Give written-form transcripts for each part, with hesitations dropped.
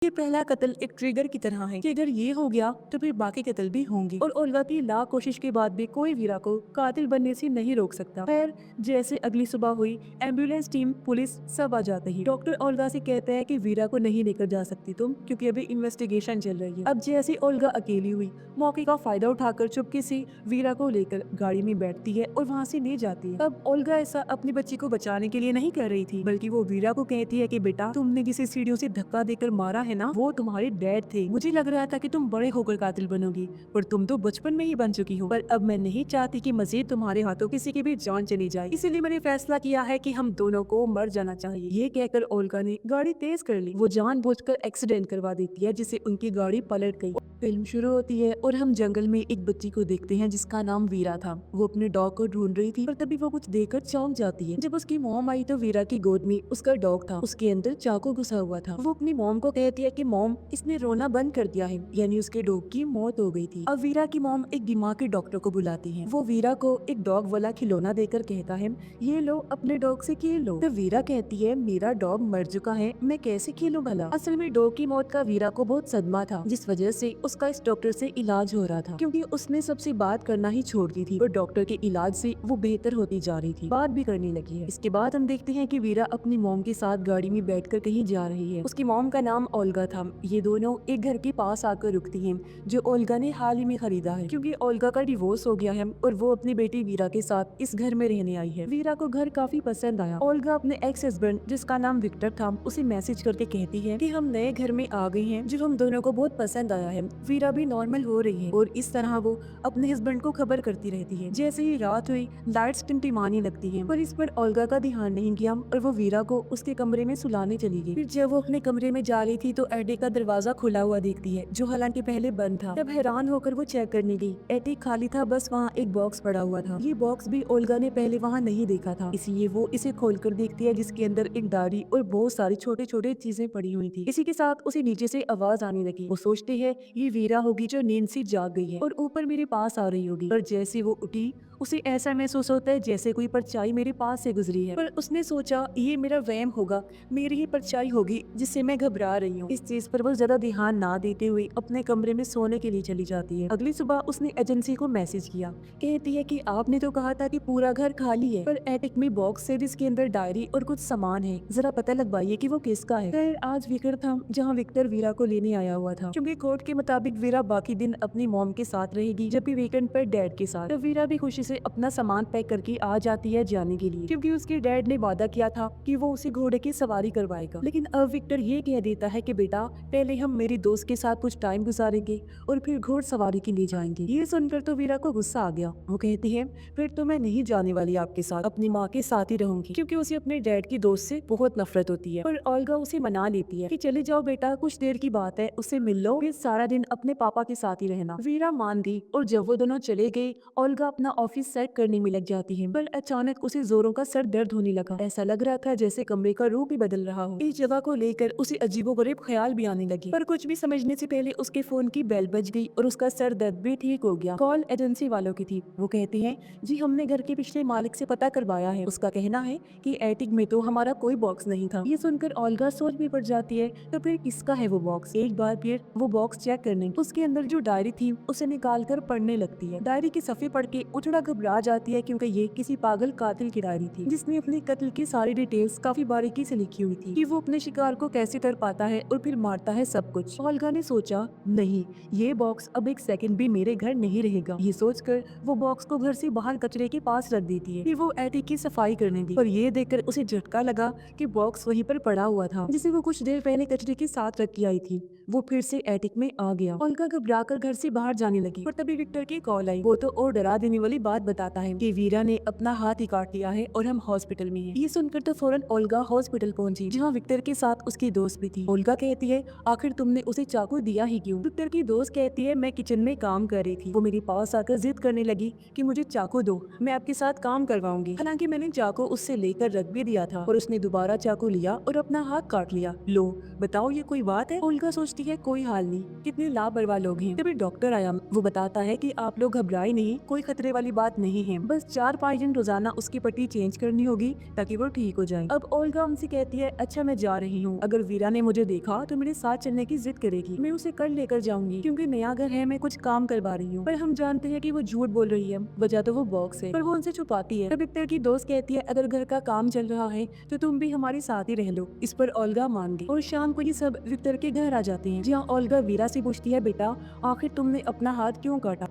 ये पहला कत्ल एक ट्रिगर की तरह है कि अगर ये हो गया तो फिर बाकी कत्ल भी होंगे और ओल्गा की लाख कोशिश के बाद भी कोई वीरा को कातिल बनने से नहीं रोक सकता। खैर, जैसे अगली सुबह हुई, एम्बुलेंस टीम, पुलिस सब आ जाते ही। डॉक्टर ओल्गा से कहते हैं कि वीरा को नहीं लेकर जा सकती तुम, क्योंकि अभी इन्वेस्टिगेशन चल रही है। अब जैसे ओल्गा अकेली हुई, मौके का फायदा उठाकर चुपके से वीरा को लेकर गाड़ी में बैठती है और वहाँ से ले जाती है। अब ओल्गा ऐसा अपनी बच्ची को बचाने के लिए नहीं कर रही थी, बल्कि वो वीरा को कहती है कि बेटा, तुमने जिसे सीढ़ियों से धक्का देकर मारा है ना, वो तुम्हारे डैड थे। मुझे लग रहा था कि तुम बड़े होकर कातिल बनोगी, पर तुम तो बचपन में ही बन चुकी हो। पर अब मैं नहीं चाहती कि मजीद तुम्हारे हाथों किसी की भी जान चली जाए, इसीलिए मैंने फैसला किया है कि हम दोनों को मर जाना चाहिए। ये कहकर ओल्गा ने गाड़ी तेज कर ली। वो जानबूझकर एक्सीडेंट करवा देती है, जिससे उनकी गाड़ी पलट गई। फिल्म शुरू होती है और हम जंगल में एक बच्ची को देखते हैं जिसका नाम वीरा था। वो अपने डॉग को ढूंढ रही थी, पर तभी वो कुछ देखकर चौंक जाती है। जब उसकी मॉम आई तो वीरा की गोद में उसका डॉग था, उसके अंदर चाकू घुसा हुआ था। वो अपनी मॉम को कहती है कि मॉम, इसने रोना बंद कर दिया है, यानी उसके डॉग की मौत हो गई थी। अब वीरा की मॉम एक दिमाग के डॉक्टर को बुलाती है। वो वीरा को एक डॉग वाला खिलौना देकर कहता है, ये लो, अपने डॉग से खेल लो। तो वीरा कहती है, मेरा डॉग मर चुका है, मैं कैसे खेलूं भला। असल में डॉग की मौत का वीरा को बहुत सदमा था, जिस वजह से उसका इस डॉक्टर से इलाज हो रहा था, क्योंकि उसने सबसे बात करना ही छोड़ दी थी और डॉक्टर के इलाज से वो बेहतर होती जा रही थी, बात भी करने लगी है। इसके बाद हम देखते हैं कि वीरा अपनी मॉम के साथ गाड़ी में बैठकर कहीं जा रही है। उसकी मॉम का नाम ओल्गा था। ये दोनों एक घर के पास आकर रुकती हैं, जो ओल्गा ने हाल ही में खरीदा है, क्योंकि ओल्गा का डिवोर्स हो गया है और वो अपनी बेटी वीरा के साथ इस घर में रहने आई है। वीरा को घर काफी पसंद आया। ओल्गा अपने एक्स हस्बैंड, जिसका नाम विक्टर था, उसे मैसेज करके कहती है कि हम नए घर में आ गए हैं, जो हम दोनों को बहुत पसंद आया है। वीरा भी नॉर्मल हो रही है और इस तरह वो अपने हस्बैंड को खबर करती रहती है। जैसे ही रात हुई, लाइट्स टिमटिमाने लगती हैं, पर इस पर ओल्गा का ध्यान नहीं गया और वो वीरा को उसके कमरे में सुलाने चली गई। फिर जब वो अपने कमरे में जा रही थी तो एटिक का दरवाजा खुला हुआ देखती है, जो हालांकि पहले बंद था। तब हैरान होकर वो चेक करने गई। एटिक खाली था, बस वहाँ एक बॉक्स पड़ा हुआ था। ये बॉक्स भी ओल्गा ने पहले वहाँ नहीं देखा था, इसलिए वो इसे खोलकर देखती है, जिसके अंदर एक डायरी और बहुत सारी छोटे छोटे चीजें पड़ी हुई थी। इसी के साथ उसे नीचे से आवाज आने लगी। वो सोचती है ये वीरा होगी जो नींद से जाग गई है और ऊपर मेरे पास आ रही होगी। पर जैसे वो उठी, उसे ऐसा महसूस होता है जैसे कोई परछाई मेरे पास से गुजरी है। पर उसने सोचा ये मेरा वहम होगा, मेरी ही परछाई होगी जिससे मैं घबरा रही हूँ। इस चीज पर वो ज्यादा ध्यान ना देते हुए अपने कमरे में सोने के लिए चली जाती है। अगली सुबह उसने एजेंसी को मैसेज किया, कहती है कि आपने तो कहा था कि पूरा घर खाली है, पर एटिक में बॉक्स है जिसके अंदर डायरी और कुछ सामान है, जरा पता लगवाइए कि वो किसका है। फिर आज वीकेंड था, जहाँ विक्टर वीरा को लेने आया हुआ था, क्योंकि कोर्ट के मुताबिक वीरा बाकी दिन अपनी मॉम के साथ रहेगी, जबकि वीकेंड पर डैड के साथ। तो वीरा भी खुशी से अपना सामान पैक करके आ जाती है जाने के लिए, क्योंकि उसके डैड ने वादा किया था कि वो उसे घोड़े की सवारी करवाएगा। लेकिन अब विक्टर ये कह देता है कि बेटा, पहले हम मेरी दोस्त के साथ कुछ टाइम गुजारेंगे और फिर घोड़ सवारी के लिए जाएंगे। ये सुनकर तो वीरा को गुस्सा आ गया। वो कहती है, फिर तो मैं नहीं जाने वाली आपके साथ, अपनी माँ के साथ ही रहूंगी, क्योंकि उसे अपने डैड की दोस्त से बहुत नफरत होती है। पर ओल्गा उसे मना लेती है कि चले जाओ बेटा, कुछ देर की बात है, उससे मिल लो, फिर सारा दिन अपने पापा के साथ ही रहना। वीरा मान गई और जब वो दोनों चले गए, ओल्गा अपना ऑफिस सेट करने में लग जाती है। पर अचानक उसे जोरों का सर दर्द होने लगा। ऐसा लग रहा था जैसे कमरे का रूप ही बदल रहा हो। इस जगह को लेकर उसे अजीबोगरीब ख्याल भी आने लगे, पर कुछ भी समझने से पहले उसके फोन की बेल बज गई और उसका सर दर्द भी ठीक हो गया। कॉल एजेंसी वालों की थी। वो कहते हैं, जी हमने घर के पिछले मालिक से पता करवाया है, उसका कहना है कि एटिक में तो हमारा कोई बॉक्स नहीं था। ये सुनकर ओल्गा सोच में पड़ जाती है, तो फिर किसका है वो बॉक्स। एक बार फिर वो बॉक्स चेक करने उसके अंदर जो डायरी थी उसे निकाल कर पढ़ने लगती है। डायरी के सफ़े पढ़ के वो थोड़ा घबरा जाती है, क्योंकि ये किसी पागल कातिल की डायरी थी, जिसने अपने कत्ल की सारी डिटेल्स काफी बारीकी से लिखी हुई थी, कि वो अपने शिकार को कैसे कर पाता है और फिर मारता है सब कुछ। ओल्गा ने सोचा, नहीं, ये बॉक्स अब एक सेकंड भी मेरे घर नहीं रहेगा। ये सोचकर वो बॉक्स को घर से बाहर कचरे के पास रख देती है। फिर वो एटिक की सफाई करने दी, और ये देखकर उसे झटका लगा कि बॉक्स वहीं पर पड़ा हुआ था, जिसे वो कुछ देर पहले कचरे के साथ रख के आई थी। वो फिर से एटिक में आ गया। ओल्गा घबराकर घर से बाहर जाने लगी, और तभी विक्टर की कॉल आई। वो तो और डरा देने वाली बात बताता है कि वीरा ने अपना हाथ ही काट लिया है और हम हॉस्पिटल में हैं। ये सुनकर तो फौरन ओल्गा हॉस्पिटल पहुंची, जहाँ विक्टर के साथ उसकी दोस्त भी थी। ओल्गा कहती है, आखिर तुमने उसे चाकू दिया ही क्यों? विक्टर की दोस्त कहती है, मैं किचन में काम कर रही थी, वो मेरे पास आकर जिद करने लगी कि मुझे चाकू दो, मैं आपके साथ काम करवाऊंगी। हालांकि मैंने चाकू उससे लेकर रख भी दिया था, और उसने दोबारा चाकू लिया और अपना हाथ काट लिया। लो बताओ, ये कोई बात है? ओल्गा सोचती सोचती है कोई हाल नहीं, कितने लापरवाह लोग हैं। तभी डॉक्टर आया, वो बताता है कि आप लोग घबराए नहीं, कोई खतरे वाली बात नहीं है, बस 4-5 दिन रोजाना उसकी पट्टी चेंज करनी होगी ताकि वो ठीक हो जाए। अब ओल्गा उनसे कहती है अच्छा मैं जा रही हूँ, अगर वीरा ने मुझे देखा तो मेरे साथ चलने की जिद करेगी, मैं उसे कल लेकर जाऊंगी क्योंकि नया घर है, मैं कुछ काम करवा रही हूँ। पर हम जानते हैं कि वो झूठ बोल रही है, वजह तो वो बॉक्स है, पर वो उनसे छुपाती है। तब विक्टर की दोस्त कहती है अगर घर का काम चल रहा है तो तुम भी हमारे साथ ही रह लो। इस पर ओल्गा मान गई और शाम को ये सब विक्टर के घर आ जाते हैं, जहाँ ओल्गा वीरा से पूछती है बेटा आखिर तुमने अपना हाथ क्यों काटा,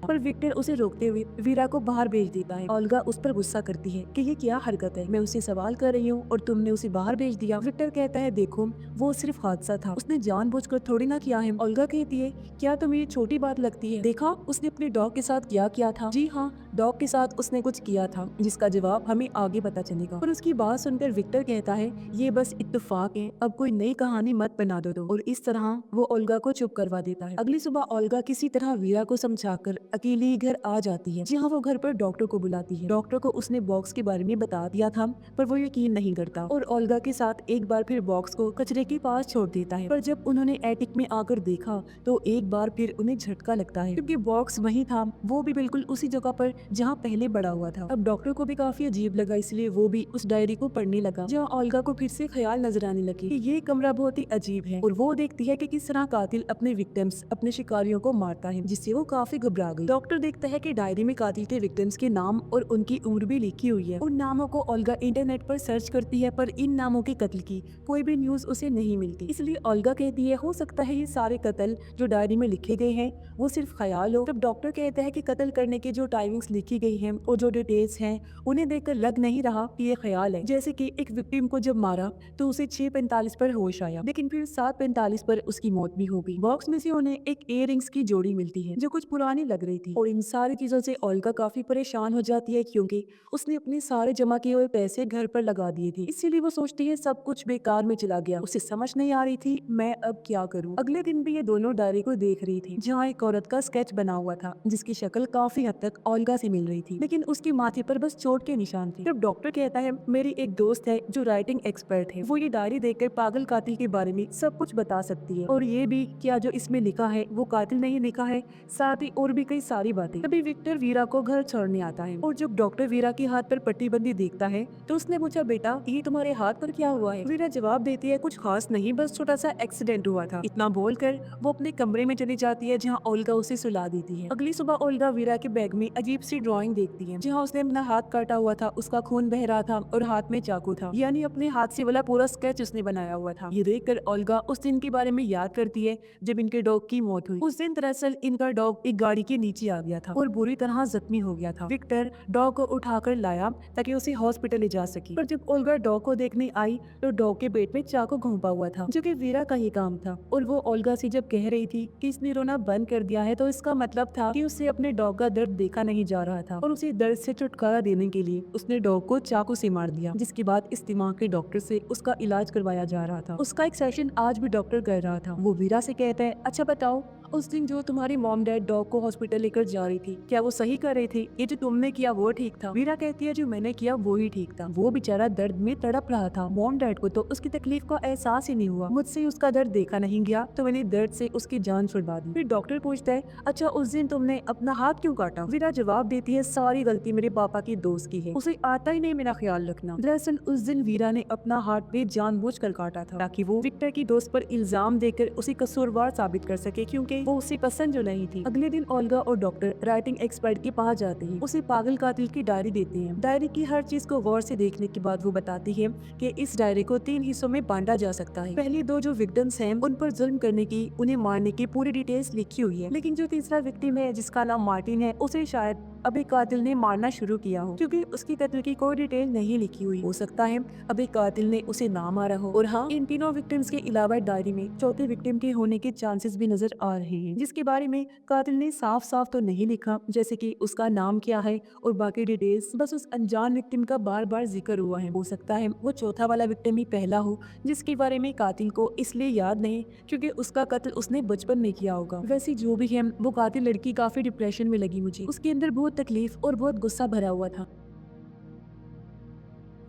पर विक्टर उसे रोकते हुए वीरा को बाहर भेज देता है। ओल्गा उस पर गुस्सा करती है कि ये क्या हरकत है, मैं उसे सवाल कर रही हूँ और तुमने उसे बाहर भेज दिया। विक्टर कहता है देखो वो सिर्फ हादसा था, उसने जानबूझकर थोड़ी ना किया है। ओल्गा कहती है क्या तुम्हें ये छोटी बात लगती है, देखा उसने अपने डॉग के साथ क्या किया था। जी हाँ, डॉग के साथ उसने कुछ किया था जिसका जवाब हमें आगे पता चलेगा। पर उसकी बात सुनकर विक्टर कहता है ये बस इत्तेफाक है, अब कोई नई कहानी मत बना दो। और इस तरह वो ओल्गा को चुप करवा देता है। अगली सुबह ओल्गा किसी तरह वीरा को समझाकर अकेली ही घर आ जाती है, जहाँ वो घर पर डॉक्टर को बुलाती है। डॉक्टर को उसने बॉक्स के बारे में बता दिया था, पर वो यकीन नहीं करता और ओल्गा के साथ एक बार फिर बॉक्स को कचरे के पास छोड़ देता है। पर जब उन्होंने एटिक में आकर देखा तो एक बार फिर उन्हें झटका लगता है, क्योंकि बॉक्स वही था, वो भी बिल्कुल उसी जगह पर जहाँ पहले पड़ा हुआ था। अब डॉक्टर को भी काफी अजीब लगा, इसलिए वो भी उस डायरी को पढ़ने लगा, जहाँ ओल्गा को फिर से ख्याल नजर आने लगे कि ये कमरा बहुत ही अजीब है। और वो देखती है कि किस तरह कातिल अपने विक्टिम्स, अपने शिकारियों को मारता है, जिससे वो काफी घबरा गई। डॉक्टर देखता है कि डायरी में कातिल के विक्टिम्स के नाम और उनकी उम्र भी लिखी हुई है। उन नामों को ओल्गा इंटरनेट पर सर्च करती है, पर इन नामों के कत्ल की कोई भी न्यूज उसे नहीं मिलती। इसलिए ओल्गा कहती है हो सकता है ये सारे कत्ल जो डायरी में लिखे गए हैं वो सिर्फ ख्याल हो। तब डॉक्टर कहता है कि कत्ल करने की जो टाइमिंग्स लिखी गई हैं और जो डिटेल्स हैं उन्हें देखकर लग नहीं रहा कि ये ख्याल है। जैसे कि एक विक्टिम को जब मारा तो उसे 6:45 पर होश आया, लेकिन फिर 7:45 पर उसकी मौत भी हो गई। बॉक्स में से उन्हें एक इयररिंग्स की जोड़ी मिलती है जो कुछ पुरानी लग रही थी। और इन सारी चीजों से ओल्गा काफी परेशान हो जाती है, क्योंकि उसने अपने सारे जमा किए हुए पैसे घर पर लगा दिए थे। इसीलिए वो सोचती है सब कुछ बेकार में चला गया। उसे समझ नहीं आ रही थी मैं अब क्या करूं। अगले दिन भी ये दोनों डायरी को देख रही थी, जहाँ एक औरत का स्केच बना हुआ था जिसकी शक्ल काफी हद तक ओल्गा से मिल रही थी, लेकिन उसके माथे पर बस चोट के निशान थे। तब डॉक्टर कहता है मेरी एक दोस्त है जो राइटिंग एक्सपर्ट है, वो ये डायरी देखकर पागल कातिल के बारे में सब कुछ बता सकती है, और ये भी क्या जो इसमें लिखा है वो कातिल नहीं लिखा है, साथ ही और भी कई सारी बातें। तभी विक्टर वीरा को घर छोड़ने आता है, और जब डॉक्टर वीरा के हाथ पर पट्टीबंदी देखता है तो उसने पूछा बेटा ये तुम्हारे हाथ पर क्या हुआ है। वीरा जवाब देती है कुछ खास नहीं, बस छोटा सा एक्सीडेंट हुआ था। इतना बोलकर वो अपने कमरे में चली जाती है, जहाँ ओल्गा उसे सुला देती है। अगली सुबह ओल्गा वीरा के बैग में अजीब सी ड्राइंग देखती है, जहाँ उसने अपना हाथ काटा हुआ था, उसका खून बह रहा था और हाथ में चाकू था, यानी अपने हाथ से वाला पूरा स्केच उसने बनाया हुआ था। ये देखकर ओल्गा उस दिन के बारे में याद करती है जब इनके डॉग की मौत हुई। उस दिन दरअसल इनका डॉग एक गाड़ी के नीचे आ गया था और बुरी तरह जख्मी हो गया था। विक्टर डॉग को उठाकर लाया ताकि उसे हॉस्पिटल ले जा सके, पर जब ओल्गा डॉग को देखने आई तो डॉग के पेट में चाकू घुंपा हुआ था, जो कि वीरा का ही काम था। और वो ओल्गा से जब कह रही थी कि इसने रोना बंद कर दिया है, तो इसका मतलब था कि उससे अपने डॉग का दर्द देखा नहीं जा रहा था, और उसे दर्द से छुटकारा देने के लिए उसने डॉग को चाकू से मार दिया, जिसके बाद इस दिमाग के डॉक्टर से उसका इलाज करवाया जा रहा था। उसका एक सेशन आज भी डॉक्टर कर रहा था। वो वीरा से कहता है अच्छा बताओ उस दिन जो तुम्हारी मॉम डैड डॉग को हॉस्पिटल लेकर जा रही थी, क्या वो सही कर रहे थे? ये जो तुमने किया वो ठीक था? वीरा कहती है जो मैंने किया वो ही ठीक था, वो बेचारा दर्द में तड़प रहा था। मॉम डैड को तो उसकी तकलीफ का एहसास ही नहीं हुआ, मुझसे उसका दर्द देखा नहीं गया तो मैंने दर्द से उसकी जान छुड़वा दी। फिर डॉक्टर पूछता है अच्छा उस दिन तुमने अपना हाथ क्यों काटा? वीरा जवाब देती है सारी गलती मेरे पापा की दोस्त की है, उसे आता ही नहीं मेरा ख्याल रखना। दरअसल उस दिन वीरा ने अपना हाथ जानबूझकर काटा था ताकि वो विक्टर की दोस्त पर इल्जाम देकर उसे कसूरवार साबित कर सके, क्योंकि वो उसे पसंद जो नहीं थी। अगले दिन ओल्गा और डॉक्टर राइटिंग एक्सपर्ट के पास जाते हैं, उसे पागल कातिल की डायरी देते हैं। डायरी की हर चीज को गौर से देखने के बाद वो बताती है कि इस डायरी को 3 हिस्सों में बांटा जा सकता है। पहली 2 जो विक्टिम्स हैं उन पर जुल्म करने की, उन्हें मारने की पूरी डिटेल्स लिखी हुई है, लेकिन जो तीसरा विक्टिम है जिसका नाम मार्टिन है, उसे शायद अभी कातिल ने मारना शुरू किया हो, क्योंकि उसकी कत्ल की कोई डिटेल नहीं लिखी हुई। हो सकता है अभी कातिल ने उसे ना मारा हो। और हाँ, इन तीनों विक्टिम्स के अलावा डायरी में चौथे विक्टिम के होने के चांसेस भी नजर आ रहे हैं, जिसके बारे में कातिल ने साफ साफ तो नहीं लिखा, जैसे कि उसका नाम क्या है और बाकी डिटेल्स। बस उस अनजान विक्टिम का बार बार जिक्र हुआ है। हो सकता है वो चौथा वाला विक्टिम ही पहला हो, जिसके बारे में कातिल को इसलिए याद नहीं क्योंकि उसका कत्ल उसने बचपन में किया होगा। वैसे जो भी है, वो कातिल लड़की काफी डिप्रेशन में लगी मुझे। उसके अंदर बहुत तकलीफ और बहुत गुस्सा भरा हुआ था।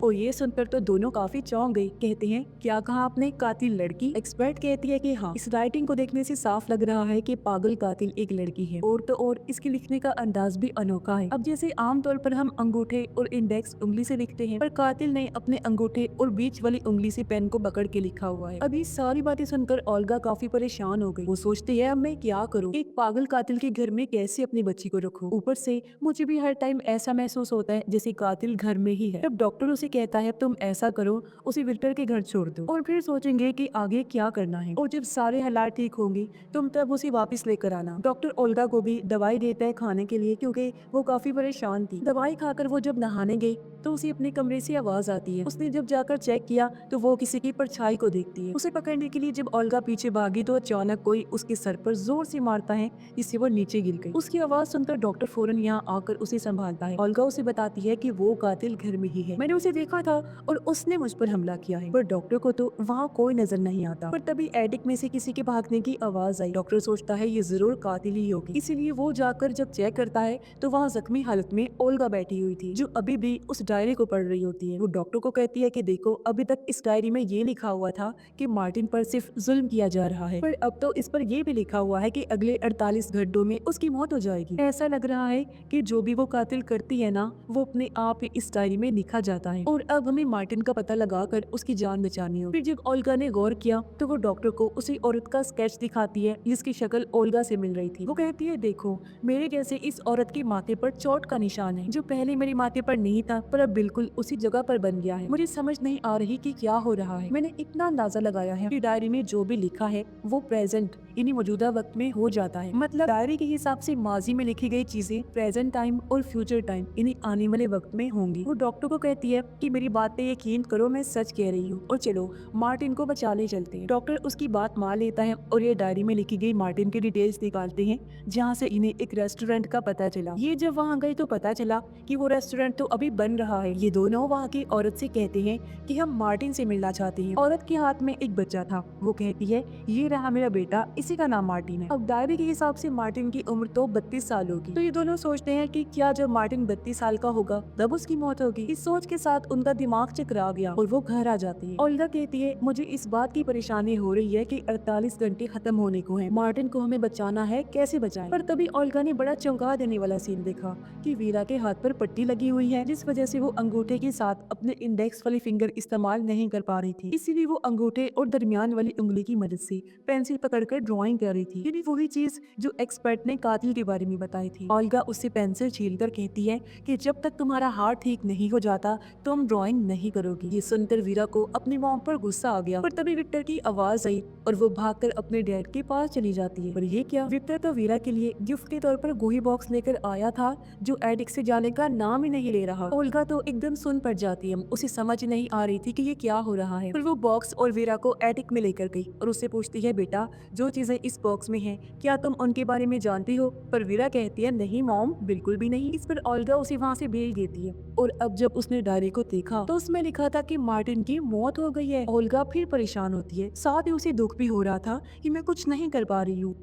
और ये सुनकर तो दोनों काफी चौंक गई। कहते हैं क्या कहा आपने, कातिल लड़की? एक्सपर्ट कहती है कि हाँ, इस राइटिंग को देखने से साफ लग रहा है कि पागल कातिल एक लड़की है। और तो और इसके लिखने का अंदाज भी अनोखा है। अब जैसे आमतौर पर हम अंगूठे और इंडेक्स उंगली से लिखते हैं, पर कातिल ने अपने अंगूठे और बीच वाली उंगली से पेन को पकड़ के लिखा हुआ है। अभी सारी बातें सुनकर ओल्गा काफी परेशान हो गई। वो सोचती है अब मैं क्या करूँ, एक पागल कातिल के घर में कैसे अपनी बच्ची को रखूं? ऊपर से मुझे भी हर टाइम ऐसा महसूस होता है जैसे कातिल घर में ही है। तब डॉक्टर उसे कहता है तुम ऐसा करो, उसे विक्टर के घर छोड़ दो और फिर सोचेंगे कि आगे क्या करना है, और जब सारे हालात ठीक होंगे तुम तब उसे वापस लेकर आना। डॉक्टर ओल्गा को भी दवाई देता है खाने के लिए, क्योंकि वो काफी परेशान थी। दवाई खाकर वो जब नहाने गई तो उसे अपने कमरे से आवाज आती है। उसने जब जाकर चेक किया तो वो किसी की परछाई को देखती है। उसे पकड़ने के लिए जब ओल्गा पीछे भागी तो अचानक कोई उसके सर पर जोर से मारता है, जिससे वो नीचे गिर गई। उसकी आवाज सुनकर डॉक्टर फौरन यहाँ आकर उसे संभालता है। ओल्गा उसे बताती है कि वो कातिल घर में ही है, मैंने उसे देखा था और उसने मुझ पर हमला किया है। पर डॉक्टर को तो वहाँ कोई नजर नहीं आता। पर तभी एटिक में से किसी के भागने की आवाज आई। डॉक्टर सोचता है ये जरूर कातिल ही होगी, इसीलिए वो जाकर जब चेक करता है तो वहाँ जख्मी हालत में ओल्गा बैठी हुई थी, जो अभी भी उस डायरी को पढ़ रही होती है। वो डॉक्टर को कहती है कि देखो, अभी तक इस डायरी में ये लिखा हुआ था कि मार्टिन पर सिर्फ जुल्म किया जा रहा है, पर अब तो इस पर ये भी लिखा हुआ है कि अगले 48 घंटों में उसकी मौत हो जाएगी। ऐसा लग रहा है कि जो भी वो कातिल करती है ना, वो अपने आप ही इस डायरी में लिखा जाता है, और अब हमें मार्टिन का पता लगाकर उसकी जान बचानी हो। फिर जब ओल्गा ने गौर किया तो वो डॉक्टर को उसी औरत का स्केच दिखाती है जिसकी शक्ल ओल्गा से मिल रही थी। वो कहती है देखो, मेरे जैसे इस औरत के माथे पर चोट का निशान है, जो पहले मेरे माथे पर नहीं था पर अब बिल्कुल उसी जगह पर बन गया है। मुझे समझ नहीं आ रही कि क्या हो रहा है। मैंने इतना अंदाजा लगाया है कि डायरी में जो भी लिखा है वो प्रेजेंट यानी मौजूदा वक्त में हो जाता है। मतलब डायरी के हिसाब से माजी में लिखी गई चीजें प्रेजेंट टाइम और फ्यूचर टाइम यानी आने वाले वक्त में होंगी। वो डॉक्टर को कहती है कि मेरी बात पे यकीन करो, मैं सच कह रही हूँ, और चलो मार्टिन को बचा ले चलते हैं। डॉक्टर उसकी बात मान लेता है और ये डायरी में लिखी गई मार्टिन की डिटेल्स निकालते हैं, जहाँ से इन्हें एक रेस्टोरेंट का पता चला। ये जब वहाँ गए तो पता चला कि वो रेस्टोरेंट तो अभी बन रहा है। ये दोनों वहाँ की औरत से कहते हैं कि हम मार्टिन से मिलना चाहते हैं। औरत के हाथ में एक बच्चा था। वो कहती है ये रहा मेरा बेटा, इसी का नाम मार्टिन है। अब डायरी के हिसाब से मार्टिन की उम्र तो 32 साल होगी। तो ये दोनों सोचते हैं कि क्या जब मार्टिन 32 साल का होगा तब उसकी मौत होगी। इस सोच के साथ उनका दिमाग चकरा गया और वो घर आ जाती है। ओल्गा कहती है मुझे इस बात की परेशानी हो रही है कि 48 घंटे खत्म होने को हैं। मार्टिन को हमें बचाना है, कैसे बचाएं? पर तभी ओल्गा ने बड़ा चौंका देने वाला सीन देखा कि वीरा के हाथ पर पट्टी लगी हुई है, जिस वजह से वो अंगूठे के साथ अपने इंडेक्स वाली फिंगर इस्तेमाल नहीं कर पा रही थी। इसीलिए वो अंगूठे और दरमियान वाली उंगली की मदद से पेंसिल पकड़कर ड्राइंग कर रही थी, यानी वही चीज जो एक्सपर्ट ने कातिल के बारे में बताई थी। ओल्गा उससे पेंसिल छीलकर कहती है कि जब तक तुम्हारा हाथ ठीक नहीं हो जाता तुम ड्राइंग नहीं करोगी। ये सुनकर वीरा को अपनी मॉम पर गुस्सा आ गया, पर तभी विक्टर की आवाज आई और वो भागकर अपने डैड के पास चली जाती है। पर ये क्या, विक्टर तो वीरा के लिए गिफ्ट के तौर पर गोही बॉक्स लेकर आया था, जो एडिक से जाने का नाम ही नहीं ले रहा। ओल्गा तो एकदम सुन पड़ जाती है, उसे समझ नहीं आ रही थी कि ये क्या हो रहा है। फिर वो बॉक्स और वीरा को एटिक में लेकर गई और उससे पूछती है बेटा, जो चीजें इस बॉक्स में हैं, क्या तुम उनके बारे में जानती हो? पर वीरा कहती है नहीं मॉम, बिल्कुल भी नहीं। इस पर ओल्गा उसे वहाँ से भेज देती है, और अब जब उसने डायरी को देखा तो उसमें लिखा था कि मार्टिन की मौत हो गई है। ओल्गा फिर परेशान होती है, साथ ही उसे दुख भी हो रहा था कि मैं कुछ नहीं कर पा रही हूँ।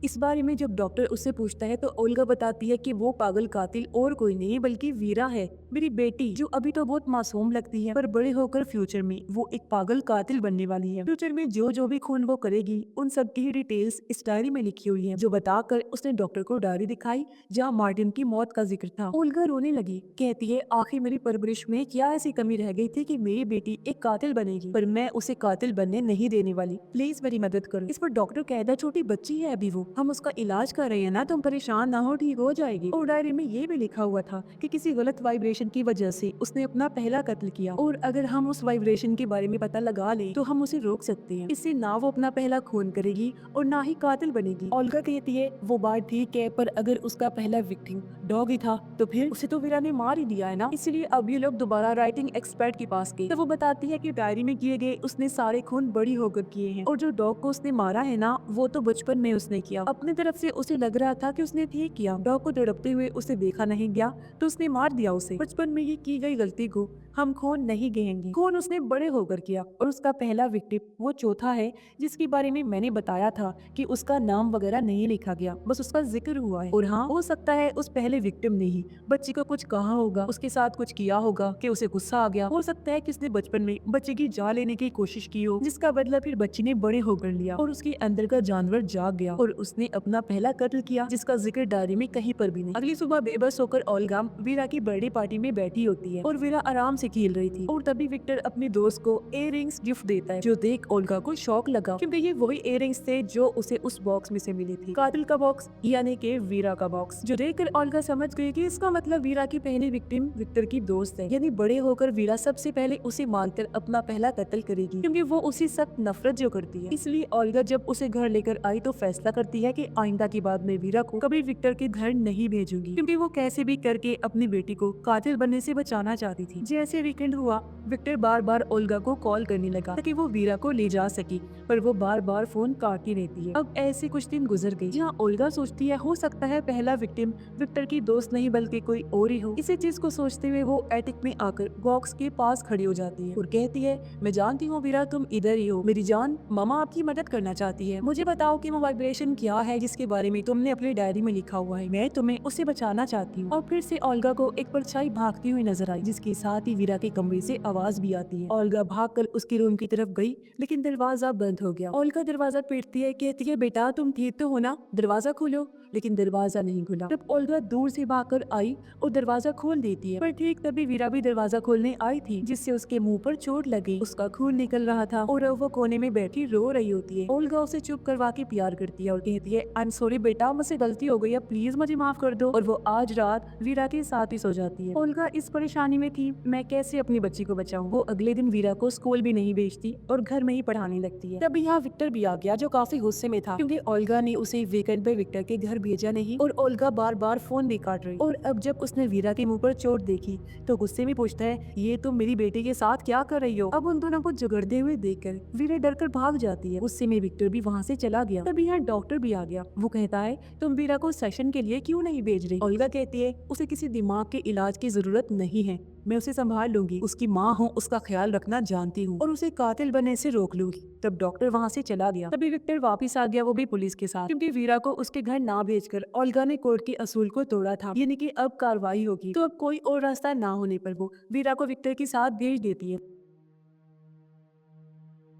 इस बारे में जब डॉक्टर उससे पूछता है तो ओल्गा बताती है कि वो पागल कातिल और कोई नहीं बल्कि वीरा है, मेरी बेटी, जो अभी तो बहुत मासूम लगती है, पर बड़े होकर फ्यूचर में वो एक पागल कातिल बनने वाली है। फ्यूचर में जो जो भी खून वो करेगी उन सब की डिटेल्स इस डायरी में लिखी हुई है, जो बताकर उसने डॉक्टर को डायरी दिखाई जहाँ मार्टिन की मौत का जिक्र था। ओल्गा रोने लगी, कहती है आखिर मेरी परवरिश में क्या ऐसी कमी रह गई थी कि मेरी बेटी एक कातिल बनेगी, पर मैं उसे कातिल बनने नहीं देने वाली, प्लीज मेरी मदद करो। इस पर डॉक्टर कहता छोटी बच्ची है अभी वो, हम उसका इलाज कर रहे हैं ना, तुम परेशान ना हो, ठीक हो जाएगी। और डायरी में ये भी लिखा हुआ था कि किसी गलत वाइब्रेशन की वजह से उसने अपना पहला कत्ल किया, और अगर हम उस वाइब्रेशन के बारे में पता लगा ले तो हम उसे रोक सकते हैं। इससे ना वो अपना पहला खून करेगी और ना ही कातिल बनेगी। ओल्गा कहती है वो बात ठीक है, पर अगर उसका पहला विक्टिम डॉग ही था तो फिर उसे तो वीरा ने मार ही दिया है ना। इसलिए अब ये लोग दोबारा राइटिंग एक्सपर्ट के पास गए, तो वो बताती है कि डायरी में किए गए उसने सारे खून बड़ी होकर किए हैं, और जो डॉग को उसने मारा है ना, वो तो बचपन में उसने किया किया। अपनी तरफ से उसे लग रहा था कि उसने ठीक किया। डॉग को तड़पते हुए उसे देखा नहीं गया तो उसने मार दिया उसे। बचपन में ये की गई गलती को हम खून नहीं कहेंगे, खून उसने बड़े होकर किया। और उसका पहला विक्टिम वो चौथा है जिसके बारे में मैंने बताया था कि उसका नाम वगैरह नहीं लिखा गया, बस उसका जिक्र हुआ है। और हाँ, हो सकता है उस पहले विक्टिम ने ही बच्ची को कुछ कहा होगा, उसके साथ कुछ किया होगा कि उसे गुस्सा आ गया। हो सकता है कि उसने बचपन में बच्चे की जान लेने की कोशिश की हो, जिसका बदला फिर बच्ची ने बड़े होकर लिया और उसके अंदर का जानवर जाग गया और उसने अपना पहला कत्ल किया, जिसका जिक्र डायरी में कहीं पर भी नहीं। अगली सुबह बेबस होकर ओल्गा वीरा की बर्थडे पार्टी में बैठी होती है और वीरा आराम से खेल रही थी। और तभी विक्टर अपने दोस्त को इयररिंग्स गिफ्ट देता है, जो देख ओल्गा को शौक लगा, क्योंकि ये वही इयररिंग्स थे जो उसे उस बॉक्स में से मिली थी, कातिल का बॉक्स यानी कि वीरा का बॉक्स। जो देखकर ओल्गा समझ गई कि इसका मतलब वीरा की पहली विक्टिम विक्टर की दोस्त है, यानी बड़े होकर वीरा सबसे पहले उसे मारकर अपना पहला कत्ल करेगी, क्योंकि वो उसी सख्त नफरत जो करती है। इसलिए ओल्गा जब उसे घर लेकर आई तो फैसला करती है कि आइंदा की बात में वीरा को कभी विक्टर के घर नहीं भेजूंगी, क्योंकि वो कैसे भी करके अपनी बेटी को कातिल बनने से बचाना चाहती थी। जैसे वीकेंड हुआ, विक्टर बार बार ओल्गा को कॉल करने लगा ताकि वो वीरा को ले जा सके, पर वो बार बार फोन काटती रहती है। अब ऐसे कुछ दिन गुजर गए जहाँ ओल्गा सोचती है हो सकता है पहला विक्टिम विक्टर की दोस्त नहीं बल्कि कोई और ही हो। इसी चीज को सोचते हुए वो एटिक में आकर बॉक्स के पास खड़ी हो जाती है और कहती है, मैं जानती हूँ वीरा तुम इधर ही हो, मेरी जान मामा आपकी मदद करना चाहती है। मुझे बताओ कि वो वाइब्रेशन क्या है जिसके बारे में तुमने अपनी डायरी में लिखा हुआ है, मैं तुम्हें उसे बचाना चाहती हूँ। और फिर से ओल्गा को एक परछाई भागती हुई नजर आई, जिसके साथ ही वीरा के कमरे से आवाज भी आती है। ओल्गा भागकर उसके रूम की तरफ गई, लेकिन दरवाजा बंद हो गया। ओल्गा दरवाजा पीटती है, कहती है, बेटा तुम ठीक तो हो ना, दरवाजा खोलो। लेकिन दरवाजा नहीं खुला। तब ओल्गा दूर से भागकर आई और दरवाजा खोल देती है, पर ठीक तभी वीरा भी दरवाजा खोलने आई थी, जिससे उसके मुंह पर चोट लगी। उसका खून निकल रहा था और वो कोने में बैठी रो रही होती है। ओल्गा उसे चुप करवा के प्यार करती है और कहती है, आई एम सॉरी बेटा, मुझसे गलती हो गई है, प्लीज मुझे माफ कर दो। और वो आज रात वीरा के साथ ही सो जाती है। ओल्गा इस परेशानी में थी, मैं कैसे अपनी बच्ची को बचाऊं। वो अगले दिन वीरा को स्कूल भी नहीं भेजती और घर में ही पढ़ाने लगती है। तभी यहाँ विक्टर भी आ गया, जो काफी गुस्से में था, क्योंकि ओल्गा ने उसे वीकेंड पे विक्टर के घर भेजा नहीं और ओल्गा बार बार फोन भी काट रही। और अब जब उसने वीरा के मुंह पर चोट देखी तो गुस्से में पूछता है, ये तुम मेरी बेटी के साथ क्या कर रही हो। अब उन दोनों को झगड़ते हुए देखकर वीरा डरकर भाग जाती है। गुस्से में विक्टर भी वहाँ से चला गया। तभी यहाँ डॉक्टर भी आ गया। वो कहता है, तुम वीरा को सेशन के लिए क्यों नहीं भेज रही। ओल्गा कहती है, उसे किसी दिमाग के इलाज की जरूरत नहीं है, मैं उसे संभाल लूंगी, उसकी माँ हूँ, उसका ख्याल रखना जानती हूँ और उसे कातिल बनने से रोक लूंगी। तब डॉक्टर वहाँ से चला गया। तभी विक्टर वापस आ गया, वो भी पुलिस के साथ, क्योंकि वीरा को उसके घर ना भेजकर ओल्गा ने कोर्ट के असूल को तोड़ा था, यानी कि अब कार्रवाई होगी। तो अब कोई और रास्ता ना होने पर वो वीरा को विक्टर के साथ भेज देती है।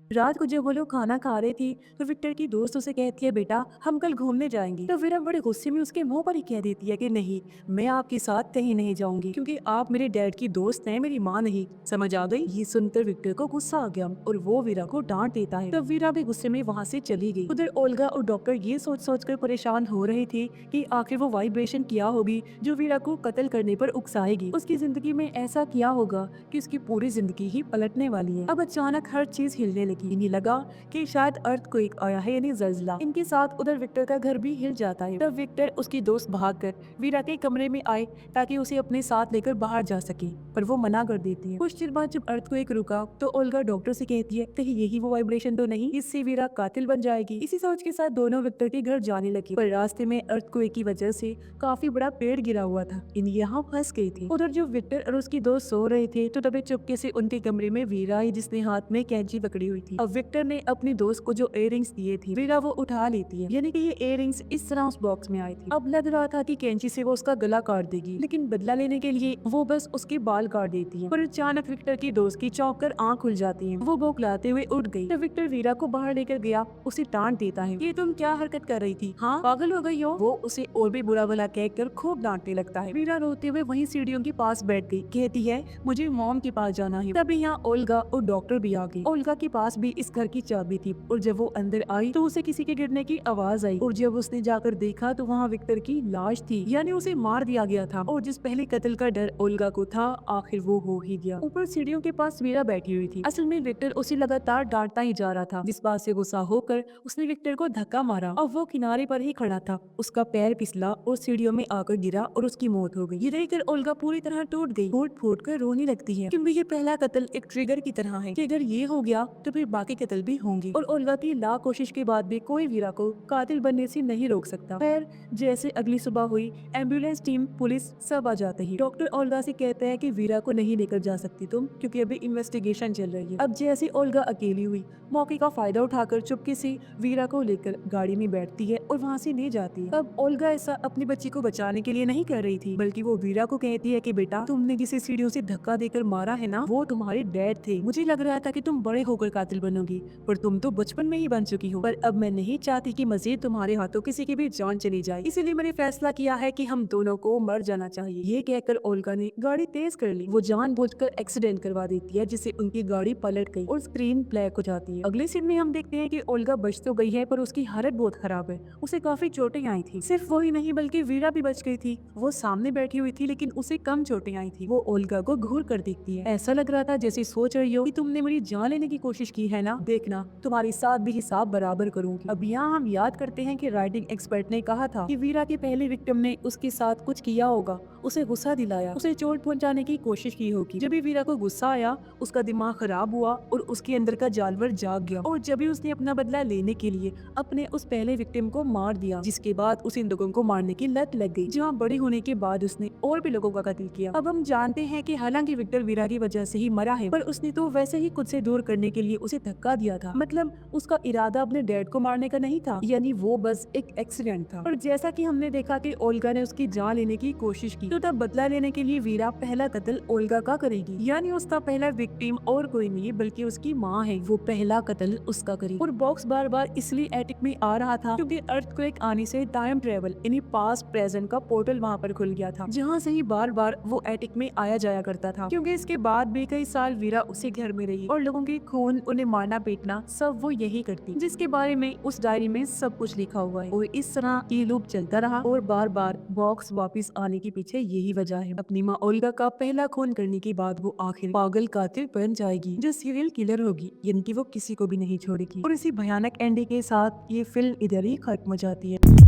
रात को जब वो लोग खाना खा रहे थे तो विक्टर की दोस्त उसे कहती है, बेटा हम कल घूमने जाएंगे। तो वीरा बड़े गुस्से में उसके मुंह पर ही कह देती है कि नहीं, मैं आपके साथ कहीं नहीं जाऊंगी, क्योंकि आप मेरे डैड की दोस्त हैं, मेरी माँ नहीं। समझ आ गई। ये सुनकर विक्टर को गुस्सा आ गया और वो वीरा को डांट देता है। तब वीरा भी गुस्से में वहाँ से चली गई। उधर ओल्गा और डॉक्टर ये सोच सोच कर परेशान हो रहे थे कि आखिर वो वाइब्रेशन क्या होगी जो वीरा को कत्ल करने पर उकसाएगी। उसकी जिंदगी में ऐसा क्या होगा कि उसकी पूरी जिंदगी ही पलटने वाली है। अब अचानक हर चीज हिलने लगी। इन्हें लगा कि शायद अर्थक्वेक आया है, यानी जल्जला। इनके साथ उधर विक्टर का घर भी हिल जाता है। तब विक्टर उसकी दोस्त भागकर वीरा के कमरे में आए ताकि उसे अपने साथ लेकर बाहर जा सके, पर वो मना कर देती है। कुछ देर बाद जब अर्थक्वेक रुका तो ओल्गा डॉक्टर से कहती है, कहीं यही वो वाइब्रेशन तो नहीं, इससे वीरा कातिल बन जाएगी। इसी सोच के साथ दोनों विक्टर के घर जाने लगे, पर रास्ते में अर्थक्वेक की वजह से काफी बड़ा पेड़ गिरा हुआ था। इन यहाँ फंस गई थी। उधर जो विक्टर और उसकी दोस्त सो रहे थे तो तभी चुपके से उनके कमरे में वीरा आई, जिसने हाथ में कैंची पकड़ी हुई थी। अब विक्टर ने अपनी दोस्त को जो इयररिंग्स दिए थे वीरा वो उठा लेती है, यानी कि ये इयररिंग्स इस तरह उस बॉक्स में आई थी। अब लग रहा था कि कैंची से वो उसका गला काट देगी, लेकिन बदला लेने के लिए वो बस उसके बाल काट देती है। पर अचानक विक्टर की दोस्त की चौंक कर आंख खुल जाती है। वो बौखलाते हुए उठ गई। तो विक्टर वीरा को बाहर लेकर गया, उसे डांट देता है, ये तुम क्या हरकत कर रही थी, हाँ पागल हो गई हो। वो उसे और भी बुरा भला कहकर खूब डांटने लगता है। वीरा रोते हुए वहीं सीढ़ियों के पास बैठ गई, कहती है, मुझे मॉम के पास जाना है। तभी यहाँ ओल्गा और डॉक्टर भी आ गए। ओल्गा के पास भी इस घर की चाबी थी और जब वो अंदर आई तो उसे किसी के गिरने की आवाज आई और जब उसने जाकर देखा तो वहाँ विक्टर की लाश थी, यानी उसे मार दिया गया था। और जिस पहले कत्ल का डर ओल्गा को था आखिर वो हो ही गया। ऊपर सीढ़ियों के पास वीरा बैठी हुई थी। असल में विक्टर उसे लगातार डांटता ही जा रहा था, जिस बात से गुस्सा होकर उसने विक्टर को धक्का मारा और वो किनारे पर ही खड़ा था। उसका पैर फिसला और सीढ़ियों में आकर गिरा और उसकी मौत हो गई। ये देखकर ओल्गा पूरी तरह टूट गई, फूट फूट कर रोने लगती है, क्योंकि ये पहला कत्ल एक ट्रिगर की तरह है कि अगर ये हो गया तो फिर फिर बाकी कत्ल भी होंगे और ओल्गा की लाख कोशिश के बाद भी कोई वीरा को कातिल बनने से नहीं रोक सकता। खैर जैसे अगली सुबह हुई, एम्बुलेंस टीम, पुलिस सब आ जाते ही डॉक्टर ओल्गा से कहते हैं कि वीरा को नहीं लेकर जा सकती तुम, क्योंकि अभी इन्वेस्टिगेशन चल रही है। अब जैसे ओल्गा अकेली हुई, मौके का फायदा उठाकर चुपके से वीरा को लेकर गाड़ी में बैठती है और वहाँ से ले जाती है। अब ओल्गा ऐसा अपनी बच्ची को बचाने के लिए नहीं कर रही थी, बल्कि वो वीरा को कहती है कि बेटा तुमने जिसे सीढ़ियों से धक्का देकर मारा है ना, वो तुम्हारे डैड थे। मुझे लग रहा था कि तुम बड़े होकर कातिल बनोगी, पर तुम तो बचपन में ही बन चुकी हो। पर अब मैं नहीं चाहती कि मजीद तुम्हारे हाथों किसी की भी जान चली जाए, इसीलिए मैंने फैसला किया है कि हम दोनों को मर जाना चाहिए। ये कहकर ओल्गा ने गाड़ी तेज कर ली। वो जानबूझकर एक्सीडेंट करवा देती है, जिससे उनकी गाड़ी पलट गई और स्क्रीन ब्लैक हो जाती है। अगले सीन में हम देखते हैं कि ओल्गा बच तो गई है, पर उसकी हालत बहुत खराब है। उसे काफी चोटें आई थी। सिर्फ वही नहीं बल्कि वीरा भी बच गई थी। वो सामने बैठी हुई थी, लेकिन उसे कम चोटें आई थी। वो ओल्गा को घूर कर देखती है। ऐसा लग रहा था जैसे सोच रही हो कि तुमने मेरी जान लेने की कोशिश की है ना, देखना तुम्हारे साथ भी हिसाब बराबर करूंगी। अब यहाँ हम याद करते हैं कि राइटिंग एक्सपर्ट ने कहा था कि वीरा के पहले विक्टिम ने उसके साथ कुछ किया होगा, उसे गुस्सा दिलाया, उसे चोट पहुंचाने की कोशिश की होगी। जब भी वीरा को गुस्सा आया, उसका दिमाग खराब हुआ और उसके अंदर का जानवर जाग गया, और जब भी उसने अपना बदला लेने के लिए अपने उस पहले विक्टिम को मार दिया, जिसके बाद उसे इन लोगों को मारने की लत लग गई, जहाँ बड़ी होने के बाद उसने और भी लोगों का कत्ल किया। अब हम जानते हैं कि हालांकि विक्टर वीरा की वजह से ही मरा है, पर उसने तो वैसे ही खुद से दूर करने के लिए उसे धक्का दिया था। मतलब उसका इरादा अपने डैड को मारने का नहीं था, यानी वो बस एक एक्सीडेंट था। और जैसा कि हमने देखा कि ओल्गा ने उसकी जान लेने की कोशिश की, तो तब बदला लेने के लिए वीरा पहला कत्ल ओल्गा का करेगी, यानी उसका पहला विक्टिम और कोई नहीं बल्कि उसकी माँ है। वो पहला कत्ल उसका करेगी। और बॉक्स बार बार इसलिए एटिक में आ रहा था क्योंकि अर्थक्वेक आने से टाइम ट्रेवल यानी पास्ट प्रेजेंट का पोर्टल वहाँ पर खुल गया था, जहाँ से ही बार बार वो एटिक में आया जाया करता था। क्योंकि इसके बाद भी कई साल वीरा उसी घर में रही और लोगों के खून, उन्हें मारना पीटना सब वो यही करती, जिसके बारे में उस डायरी में सब कुछ लिखा हुआ है। और इस तरह ये लूप चलता रहा और बार बार बॉक्स वापस आने के पीछे यही वजह है। अपनी माँ ओल्गा का पहला खून करने के बाद वो आखिर पागल कातिल बन जाएगी, जो सीरियल किलर होगी, यानी कि वो किसी को भी नहीं छोड़ेगी। और इसी भयानक एंडिंग के साथ ये फिल्म इधर ही खत्म हो जाती है।